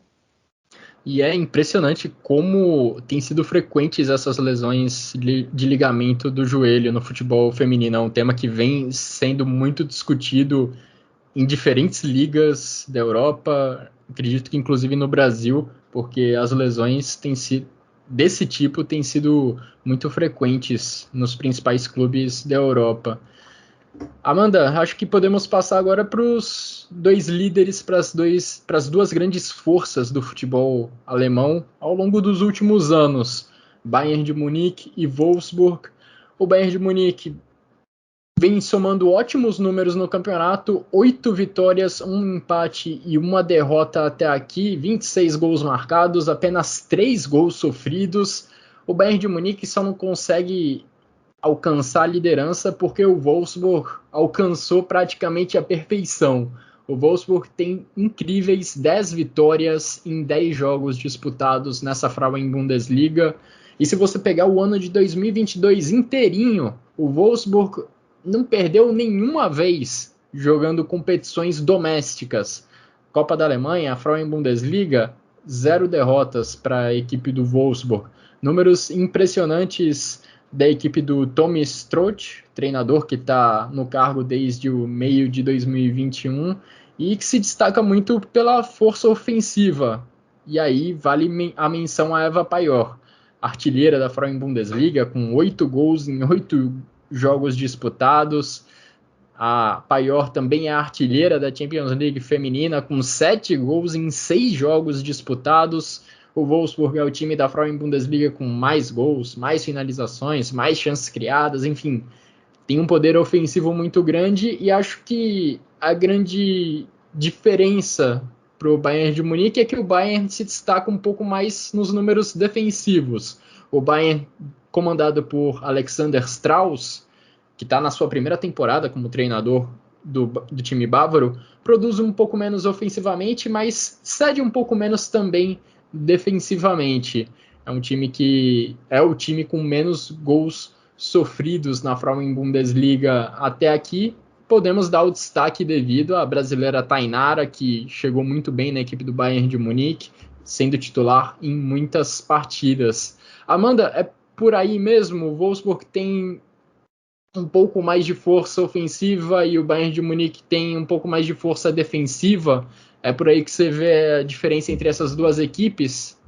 E é impressionante como tem sido frequentes essas lesões de ligamento do joelho no futebol feminino. É um tema que vem sendo muito discutido em diferentes ligas da Europa, acredito que inclusive no Brasil, porque as lesões desse tipo têm sido muito frequentes nos principais clubes da Europa. Amanda, acho que podemos passar agora para os 2 líderes, para as 2 grandes forças do futebol alemão ao longo dos últimos anos, Bayern de Munique e Wolfsburg. O Bayern de Munique vem somando ótimos números no campeonato, 8 vitórias, 1 empate e 1 derrota até aqui, 26 gols marcados, apenas 3 gols sofridos. O Bayern de Munique só não consegue alcançar a liderança porque o Wolfsburg alcançou praticamente a perfeição. O Wolfsburg tem incríveis 10 vitórias em 10 jogos disputados nessa Frauen Bundesliga. E se você pegar o ano de 2022 inteirinho, o Wolfsburg não perdeu nenhuma vez jogando competições domésticas. Copa da Alemanha, a Frauen Bundesliga, 0 derrotas para a equipe do Wolfsburg. Números impressionantes da equipe do Tommy Stroh, treinador que está no cargo desde o meio de 2021 e que se destaca muito pela força ofensiva. E aí vale a menção a Eva Paior, artilheira da Frauen Bundesliga, com 8 gols em 8 jogos disputados. A Paior também é artilheira da Champions League feminina, com 7 gols em 6 jogos disputados. O Wolfsburg é o time da Frauen Bundesliga com mais gols, mais finalizações, mais chances criadas, enfim. Tem um poder ofensivo muito grande e acho que a grande diferença para o Bayern de Munique é que o Bayern se destaca um pouco mais nos números defensivos. O Bayern, comandado por Alexander Strauss, que está na sua primeira temporada como treinador do time bávaro, produz um pouco menos ofensivamente, mas cede um pouco menos também defensivamente. É um time que é o time com menos gols sofridos na Frauen Bundesliga até aqui. Podemos dar o destaque devido à brasileira Tainara, que chegou muito bem na equipe do Bayern de Munique, sendo titular em muitas partidas. Amanda, é por aí mesmo? O Wolfsburg tem um pouco mais de força ofensiva e o Bayern de Munique tem um pouco mais de força defensiva? É por aí que você vê a diferença entre essas duas equipes?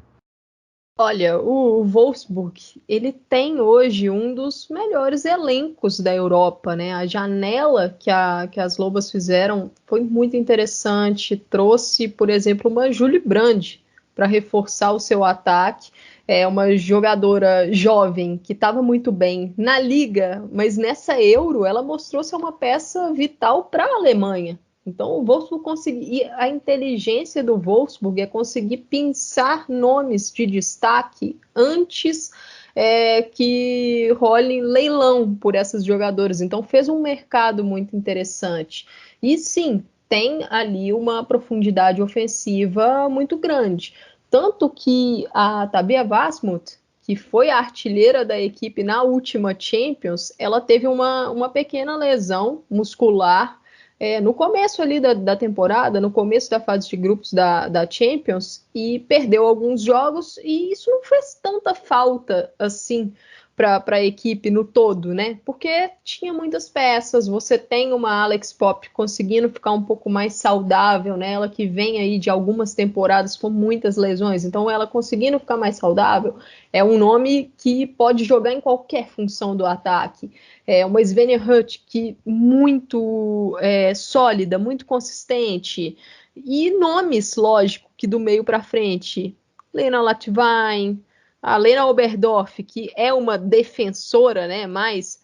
Olha, o Wolfsburg, ele tem hoje um dos melhores elencos da Europa, né? A janela que as Lobas fizeram foi muito interessante. Trouxe, por exemplo, uma Julie Brand para reforçar o seu ataque. É uma jogadora jovem que estava muito bem na liga, mas nessa Euro ela mostrou ser uma peça vital para a Alemanha. Então, o Wolfsburg conseguir, a inteligência do Wolfsburg é conseguir pensar nomes de destaque antes que role leilão por essas jogadoras. Então, fez um mercado muito interessante. E sim, tem ali uma profundidade ofensiva muito grande. Tanto que a Tabea Wasmuth, que foi a artilheira da equipe na última Champions, ela teve uma pequena lesão muscular no começo ali da temporada, no começo da fase de grupos da Champions, e perdeu alguns jogos, e isso não fez tanta falta assim para a equipe no todo, né? Porque tinha muitas peças, você tem uma Alex Popp conseguindo ficar um pouco mais saudável, né? Ela que vem aí de algumas temporadas com muitas lesões, então ela conseguindo ficar mais saudável, é um nome que pode jogar em qualquer função do ataque. Uma Svenja Huth que muito sólida, muito consistente, e nomes, lógico, que do meio para frente, Lena Latvain, a Lena Oberdorf, que é uma defensora, né, mas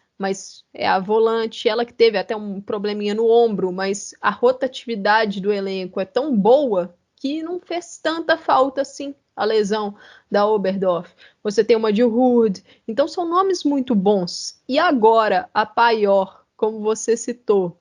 é a volante, ela que teve até um probleminha no ombro, mas a rotatividade do elenco é tão boa que não fez tanta falta assim a lesão da Oberdorf. Você tem uma Jill Hood, então são nomes muito bons. E agora, a Paior, como você citou,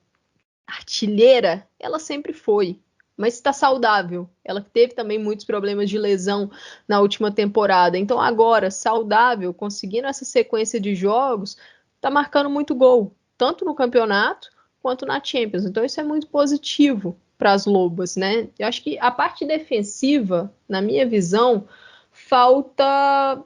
artilheira, ela sempre foi, mas está saudável. Ela teve também muitos problemas de lesão na última temporada. Então agora, saudável, conseguindo essa sequência de jogos, está marcando muito gol, tanto no campeonato quanto na Champions. Então isso é muito positivo para as Lobas, né? Eu acho que a parte defensiva, na minha visão, falta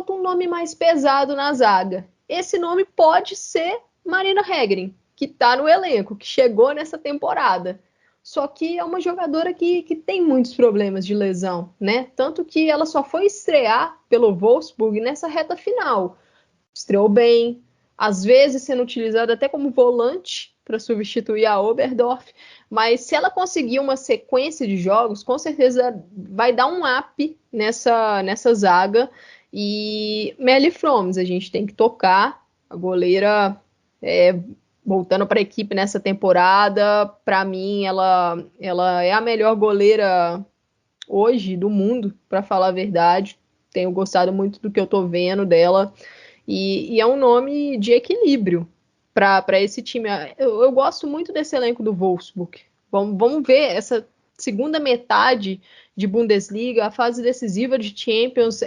um nome mais pesado na zaga. Esse nome pode ser Marina Hegren, que está no elenco, que chegou nessa temporada. Só que é uma jogadora que tem muitos problemas de lesão, né? Tanto que ela só foi estrear pelo Wolfsburg nessa reta final. Estreou bem, às vezes sendo utilizada até como volante para substituir a Oberdorf, mas se ela conseguir uma sequência de jogos, com certeza vai dar um up nessa zaga. E Melly Froms, a gente tem que tocar, a goleira voltando para a equipe nessa temporada, para mim ela é a melhor goleira hoje do mundo, para falar a verdade. Tenho gostado muito do que eu estou vendo dela. E é um nome de equilíbrio para esse time. Eu gosto muito desse elenco do Wolfsburg. Vamos ver essa segunda metade de Bundesliga, a fase decisiva de Champions.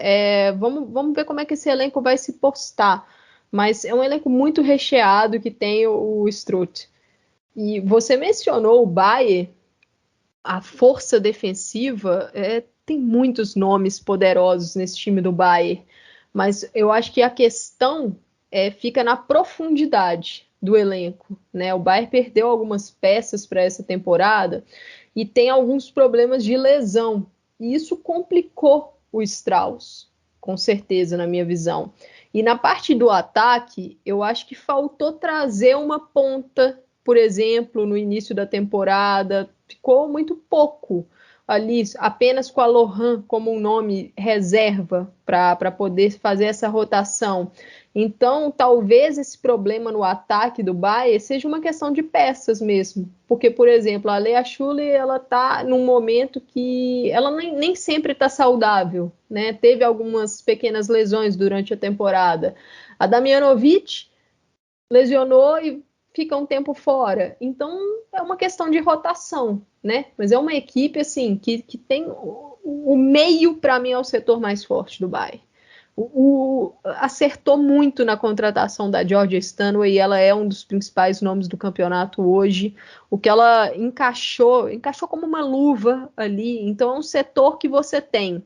Vamos ver como é que esse elenco vai se postar. Mas é um elenco muito recheado que tem o Strutt. E você mencionou o Bayer, a força defensiva, tem muitos nomes poderosos nesse time do Bayer. Mas eu acho que a questão fica na profundidade do elenco, né? O Bayern perdeu algumas peças para essa temporada e tem alguns problemas de lesão. E isso complicou o Strauss, com certeza, na minha visão. E na parte do ataque, eu acho que faltou trazer uma ponta, por exemplo, no início da temporada. Ficou muito pouco ali, apenas com a Lohan como um nome reserva para poder fazer essa rotação. Então, talvez esse problema no ataque do Bayern seja uma questão de peças mesmo. Porque, por exemplo, a Lea Schuller, ela está num momento que ela nem sempre está saudável, né? Teve algumas pequenas lesões durante a temporada. A Damjanovic lesionou e fica um tempo fora. Então, é uma questão de rotação, né? Mas é uma equipe, assim, que tem o meio, para mim, é o setor mais forte do Bayern. Acertou muito na contratação da Georgia Stanway, ela é um dos principais nomes do campeonato hoje. O que ela encaixou como uma luva ali. Então, é um setor que você tem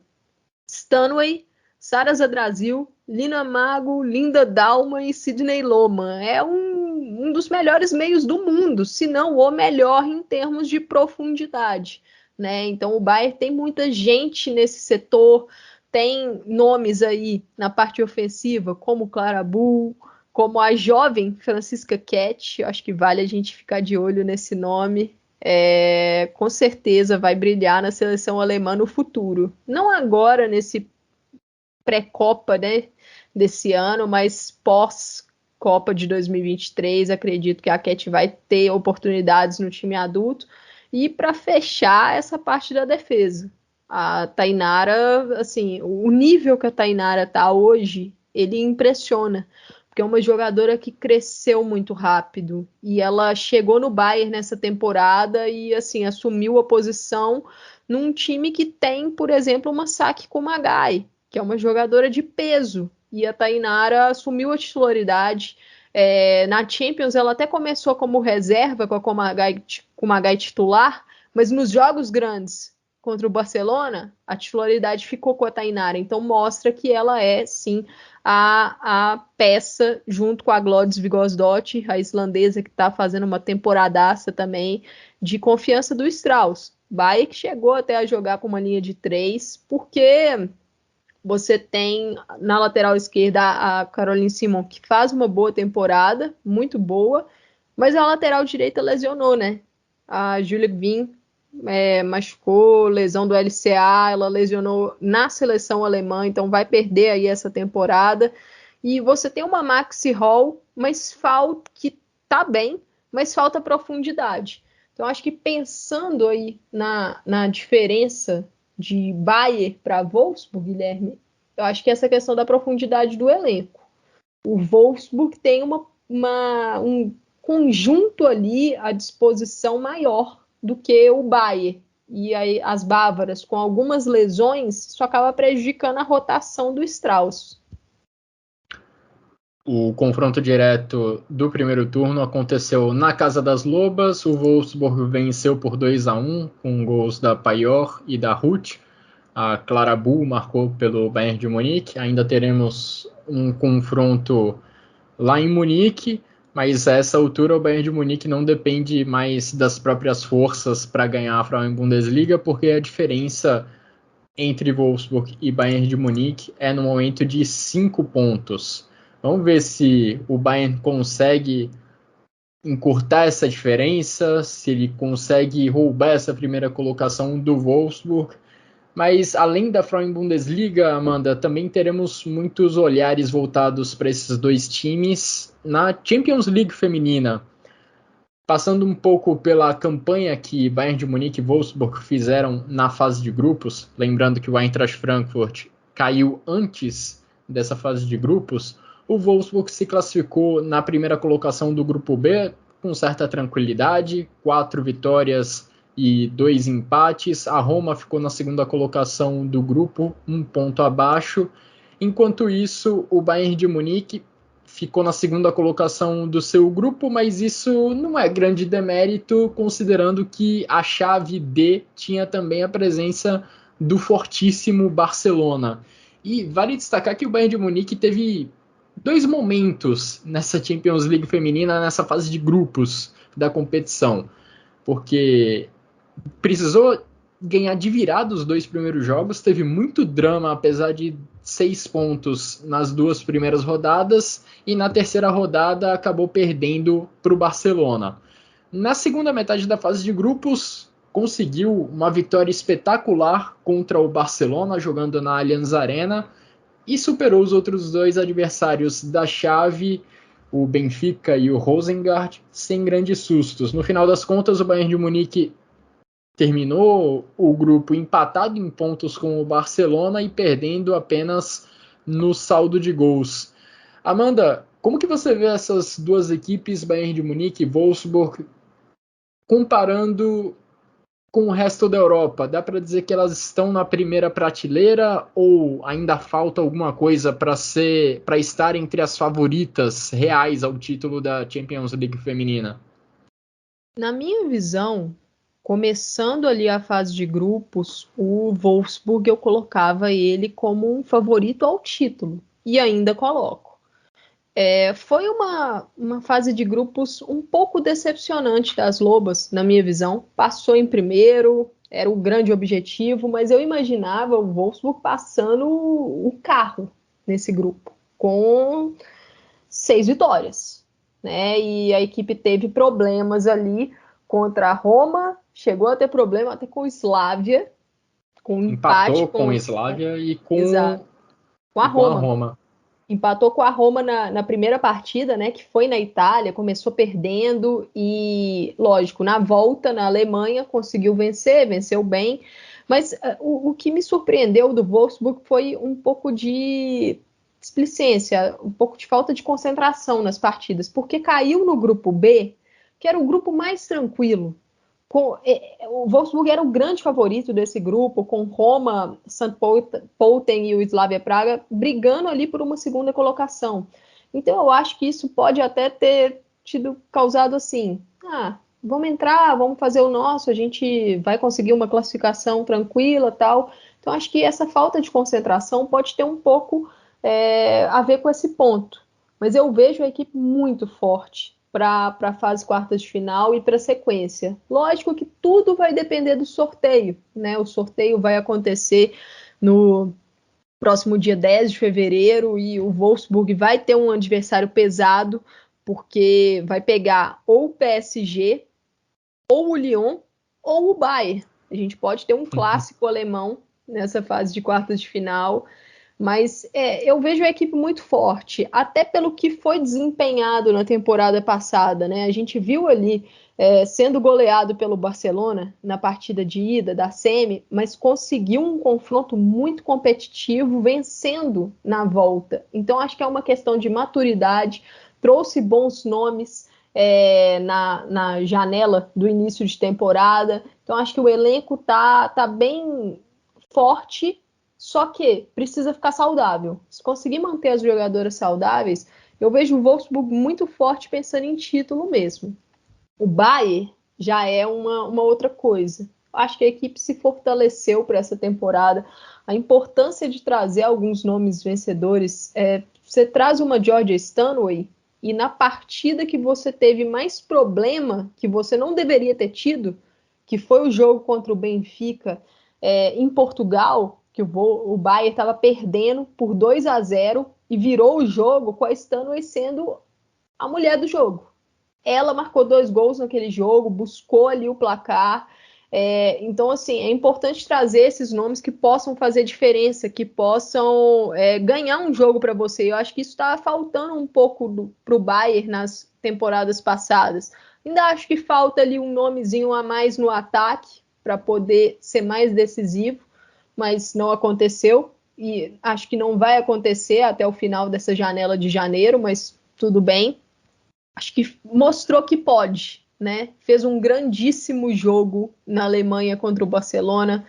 Stanway, Sara Zadrazil, Lina Mago, Linda Dalman e Sidney Lohmann. É um dos melhores meios do mundo, se não o melhor em termos de profundidade, né? Então o Bayern tem muita gente nesse setor, tem nomes aí na parte ofensiva, como Clara Bull, como a jovem Francisca Cat, acho que vale a gente ficar de olho nesse nome. Com certeza vai brilhar na seleção alemã no futuro. Não agora, nesse pré-Copa, né, desse ano, mas pós-Copa de 2023, acredito que a Cat vai ter oportunidades no time adulto. E para fechar essa parte da defesa, a Tainara, assim, o nível que a Tainara tá hoje, ele impressiona, porque é uma jogadora que cresceu muito rápido e ela chegou no Bayern nessa temporada e assim assumiu a posição num time que tem, por exemplo, uma Saki Kumagai, que é uma jogadora de peso, e a Tainara assumiu a titularidade. Na Champions ela até começou como reserva com a Kumagai titular, mas nos jogos grandes contra o Barcelona, a titularidade ficou com a Tainara, então mostra que ela é, sim, a peça, junto com a Glódis Vigosdotti, a islandesa, que está fazendo uma temporadaça também, de confiança do Strauss. Baek chegou até a jogar com uma linha de 3, porque você tem na lateral esquerda a Caroline Simon, que faz uma boa temporada, muito boa, mas a lateral direita lesionou, né? A Julia Gwyn machucou, lesão do LCA, ela lesionou na seleção alemã, então vai perder aí essa temporada. E você tem uma Maxi Hall, mas que tá bem, mas falta profundidade. Então acho que pensando aí na diferença de Bayer para Wolfsburg, Guilherme, eu acho que essa questão da profundidade do elenco. O Wolfsburg tem um conjunto ali à disposição maior do que o Bayer. E aí as bávaras, com algumas lesões, isso acaba prejudicando a rotação do Strauss. O confronto direto do primeiro turno aconteceu na Casa das Lobas. O Wolfsburg venceu por 2-1, com gols da Paior e da Ruth. A Clara Bull marcou pelo Bayern de Munique. Ainda teremos um confronto lá em Munique, mas a essa altura o Bayern de Munique não depende mais das próprias forças para ganhar a Frauen-Bundesliga, porque a diferença entre Wolfsburg e Bayern de Munique é no momento de 5 pontos. Vamos ver se o Bayern consegue encurtar essa diferença, se ele consegue roubar essa primeira colocação do Wolfsburg. Mas além da Frauen-Bundesliga, Amanda, também teremos muitos olhares voltados para esses dois times na Champions League feminina. Passando um pouco pela campanha que Bayern de Munique e Wolfsburg fizeram na fase de grupos, lembrando que o Eintracht Frankfurt caiu antes dessa fase de grupos, o Wolfsburg se classificou na primeira colocação do grupo B com certa tranquilidade, 4 vitórias e 2 empates. A Roma ficou na segunda colocação do grupo, 1 ponto abaixo. Enquanto isso, o Bayern de Munique ficou na segunda colocação do seu grupo, mas isso não é grande demérito, considerando que a chave D tinha também a presença do fortíssimo Barcelona. E vale destacar que o Bayern de Munique teve 2 momentos nessa Champions League feminina, nessa fase de grupos da competição, porque precisou ganhar de virada os 2 primeiros jogos, teve muito drama, apesar de 6 pontos nas 2 primeiras rodadas, e na terceira rodada acabou perdendo para o Barcelona. Na segunda metade da fase de grupos, conseguiu uma vitória espetacular contra o Barcelona, jogando na Allianz Arena, e superou os outros 2 adversários da chave, o Benfica e o Rosengard, sem grandes sustos. No final das contas, o Bayern de Munique terminou o grupo empatado em pontos com o Barcelona e perdendo apenas no saldo de gols. Amanda, como que você vê essas 2 equipes, Bayern de Munique e Wolfsburg, comparando com o resto da Europa? Dá para dizer que elas estão na primeira prateleira ou ainda falta alguma coisa para estar entre as favoritas reais ao título da Champions League feminina? Na minha visão, começando ali a fase de grupos, o Wolfsburg eu colocava ele como um favorito ao título, e ainda coloco. Foi uma fase de grupos um pouco decepcionante das Lobas, na minha visão. Passou em primeiro, era o grande objetivo, mas eu imaginava o Wolfsburg passando o carro nesse grupo, com 6 vitórias, né? E a equipe teve problemas ali contra a Roma, chegou a ter problema até com o Slavia, com um empate Empatou com o Slavia exato, com a com a Roma. Roma. Empatou com a Roma na primeira partida, né? Que foi na Itália, começou perdendo e, lógico, na volta na Alemanha conseguiu vencer, venceu bem. Mas o que me surpreendeu do Wolfsburg foi um pouco de displicência, um pouco de falta de concentração nas partidas, porque caiu no grupo B, que era o grupo mais tranquilo. O Wolfsburg era o grande favorito desse grupo, com Roma, St. Pölten e o Slavia Praga brigando ali por uma segunda colocação. Então eu acho que isso pode até ter causado assim, vamos entrar, vamos fazer o nosso, a gente vai conseguir uma classificação tranquila, tal. Então acho que essa falta de concentração pode ter um pouco a ver com esse ponto. Mas eu vejo a equipe muito forte para a fase quartas de final e para a sequência. Lógico que tudo vai depender do sorteio, né? O sorteio vai acontecer no próximo dia 10 de fevereiro e o Wolfsburg vai ter um adversário pesado, porque vai pegar ou o PSG, ou o Lyon, ou o Bayern. A gente pode ter um clássico alemão nessa fase de quartas de final. Mas eu vejo a equipe muito forte, até pelo que foi desempenhado na temporada passada, né? A gente viu ali sendo goleado pelo Barcelona na partida de ida da semi, mas conseguiu um confronto muito competitivo, vencendo na volta. Então acho que é uma questão de maturidade, trouxe bons nomes na janela do início de temporada. Então acho que o elenco tá bem forte. Só que precisa ficar saudável. Se conseguir manter as jogadoras saudáveis, eu vejo o Wolfsburg muito forte pensando em título mesmo. O Bayern já é uma outra coisa. Acho que a equipe se fortaleceu para essa temporada. A importância de trazer alguns nomes vencedores. Você traz uma Georgia Stanway e na partida que você teve mais problema, que você não deveria ter tido, que foi o jogo contra o Benfica em Portugal, que o Bayern estava perdendo por 2-0 e virou o jogo com a Stanway sendo a mulher do jogo. Ela marcou 2 gols naquele jogo, buscou ali o placar. Então, assim, é importante trazer esses nomes que possam fazer diferença, que possam ganhar um jogo para você. Eu acho que isso estava faltando um pouco para o Bayern nas temporadas passadas. Ainda acho que falta ali um nomezinho a mais no ataque para poder ser mais decisivo, mas não aconteceu e acho que não vai acontecer até o final dessa janela de janeiro, mas tudo bem. Acho que mostrou que pode, né? Fez um grandíssimo jogo na Alemanha contra o Barcelona,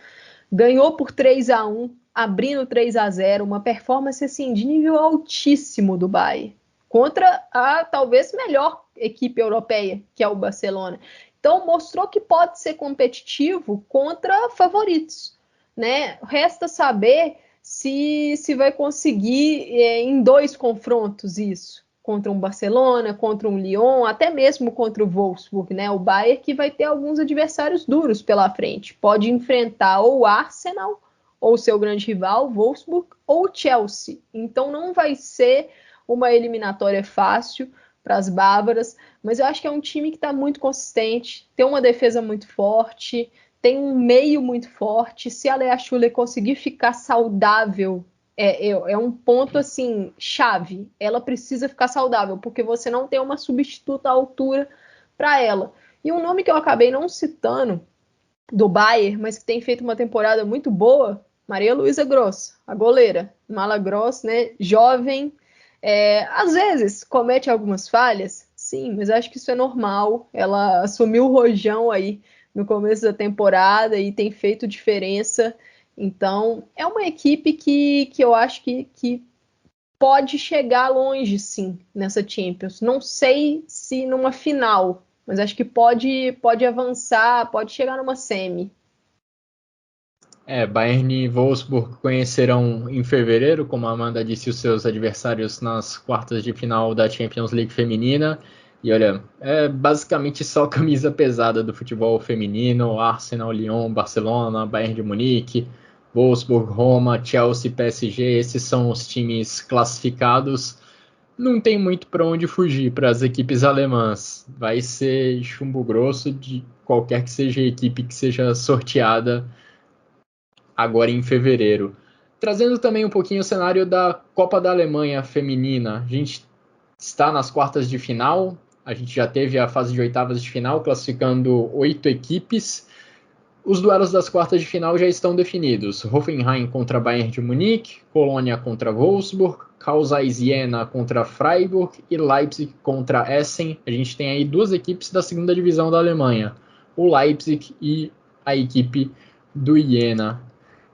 ganhou por 3-1, abrindo 3-0, uma performance assim de nível altíssimo do Bayern, contra a talvez melhor equipe europeia, que é o Barcelona. Então mostrou que pode ser competitivo contra favoritos, né? Resta saber se vai conseguir em 2 confrontos isso, contra um Barcelona, contra um Lyon, até mesmo contra o Wolfsburg, né? O Bayern que vai ter alguns adversários duros pela frente. Pode enfrentar ou o Arsenal, ou seu grande rival, Wolfsburg, ou o Chelsea. Então não vai ser uma eliminatória fácil para as bávaras, mas eu acho que é um time que está muito consistente, tem uma defesa muito forte, tem um meio muito forte. Se a Lea Schuller conseguir ficar saudável, é um ponto assim chave. Ela precisa ficar saudável, porque você não tem uma substituta à altura para ela. E um nome que eu acabei não citando do Bayern, mas que tem feito uma temporada muito boa, Maria Luísa Gross, a goleira. Mala Gross, né? Jovem, às vezes comete algumas falhas, sim, mas acho que isso é normal. Ela assumiu o rojão aí no começo da temporada e tem feito diferença. Então, é uma equipe que eu acho que pode chegar longe, sim, nessa Champions. Não sei se numa final, mas acho que pode avançar, pode chegar numa semi. Bayern e Wolfsburg conhecerão em fevereiro, como a Amanda disse, os seus adversários nas quartas de final da Champions League feminina. E olha, é basicamente só camisa pesada do futebol feminino: Arsenal, Lyon, Barcelona, Bayern de Munique, Wolfsburg, Roma, Chelsea, PSG. Esses são os times classificados. Não tem muito para onde fugir para as equipes alemãs. Vai ser chumbo grosso de qualquer que seja a equipe que seja sorteada agora em fevereiro. Trazendo também um pouquinho o cenário da Copa da Alemanha feminina. A gente está nas quartas de final. A gente já teve a fase de oitavas de final, classificando 8 equipes. Os duelos das quartas de final já estão definidos. Hoffenheim contra Bayern de Munique, Colônia contra Wolfsburg, Carl Zeiss Jena contra Freiburg e Leipzig contra Essen. A gente tem aí duas equipes da segunda divisão da Alemanha, o Leipzig e a equipe do Jena.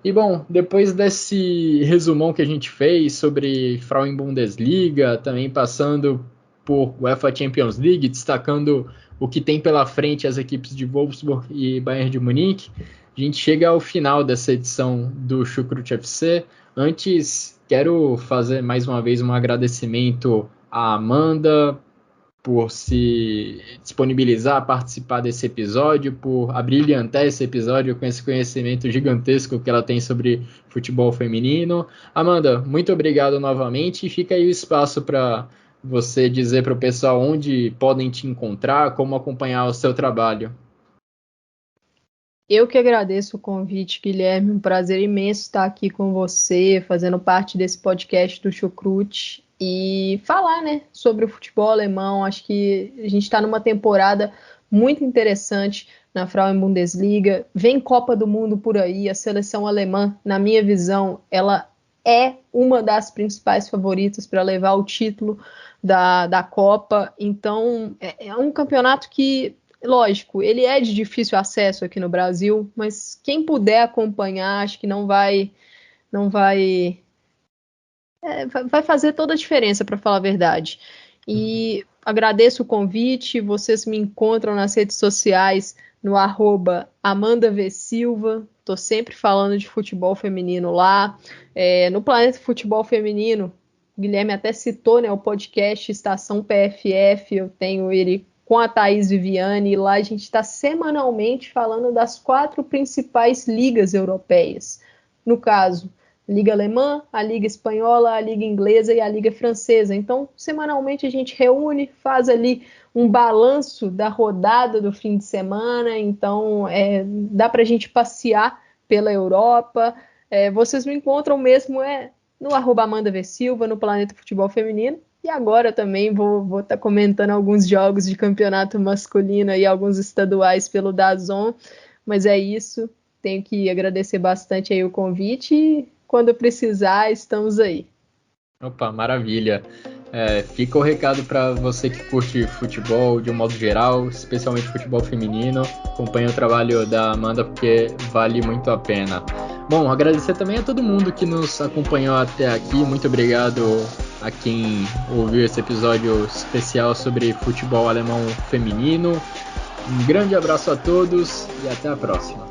E bom, depois desse resumão que a gente fez sobre Frauen Bundesliga, também passando por UEFA Champions League, destacando o que tem pela frente as equipes de Wolfsburg e Bayern de Munique, a gente chega ao final dessa edição do Chucrute FC. Antes, quero fazer mais uma vez um agradecimento à Amanda por se disponibilizar a participar desse episódio, por abrilhantar esse episódio com esse conhecimento gigantesco que ela tem sobre futebol feminino. Amanda, muito obrigado novamente, e fica aí o espaço para você dizer para o pessoal onde podem te encontrar, como acompanhar o seu trabalho. Eu que agradeço o convite, Guilherme. Um prazer imenso estar aqui com você, fazendo parte desse podcast do Chucrute e falar, né, sobre o futebol alemão. Acho que a gente está numa temporada muito interessante na Frauen Bundesliga. Vem Copa do Mundo por aí. A seleção alemã, na minha visão, ela é uma das principais favoritas para levar o título da Copa. Então, é um campeonato que, lógico, ele é de difícil acesso aqui no Brasil, mas quem puder acompanhar, acho que vai fazer toda a diferença, para falar a verdade. E agradeço o convite. Vocês me encontram nas redes sociais no @AmandaVSilva. Estou sempre falando de futebol feminino lá. No Planeta Futebol Feminino, o Guilherme até citou, né, o podcast Estação PFF. Eu tenho ele com a Thaís Viviane, e lá a gente está semanalmente falando das 4 principais ligas europeias. No caso, a Liga Alemã, a Liga Espanhola, a Liga Inglesa e a Liga Francesa. Então, semanalmente a gente reúne, faz ali um balanço da rodada do fim de semana. Então, dá para a gente passear pela Europa. Vocês me encontram mesmo no @AmandaVSilva, no Planeta Futebol Feminino. E agora também vou estar comentando alguns jogos de campeonato masculino e alguns estaduais pelo DAZN. Mas é isso. Tenho que agradecer bastante aí o convite e quando precisar, estamos aí. Opa, maravilha. Fica o recado para você que curte futebol de um modo geral, especialmente futebol feminino. Acompanhe o trabalho da Amanda porque vale muito a pena. Bom, agradecer também a todo mundo que nos acompanhou até aqui. Muito obrigado a quem ouviu esse episódio especial sobre futebol alemão feminino. Um grande abraço a todos e até a próxima.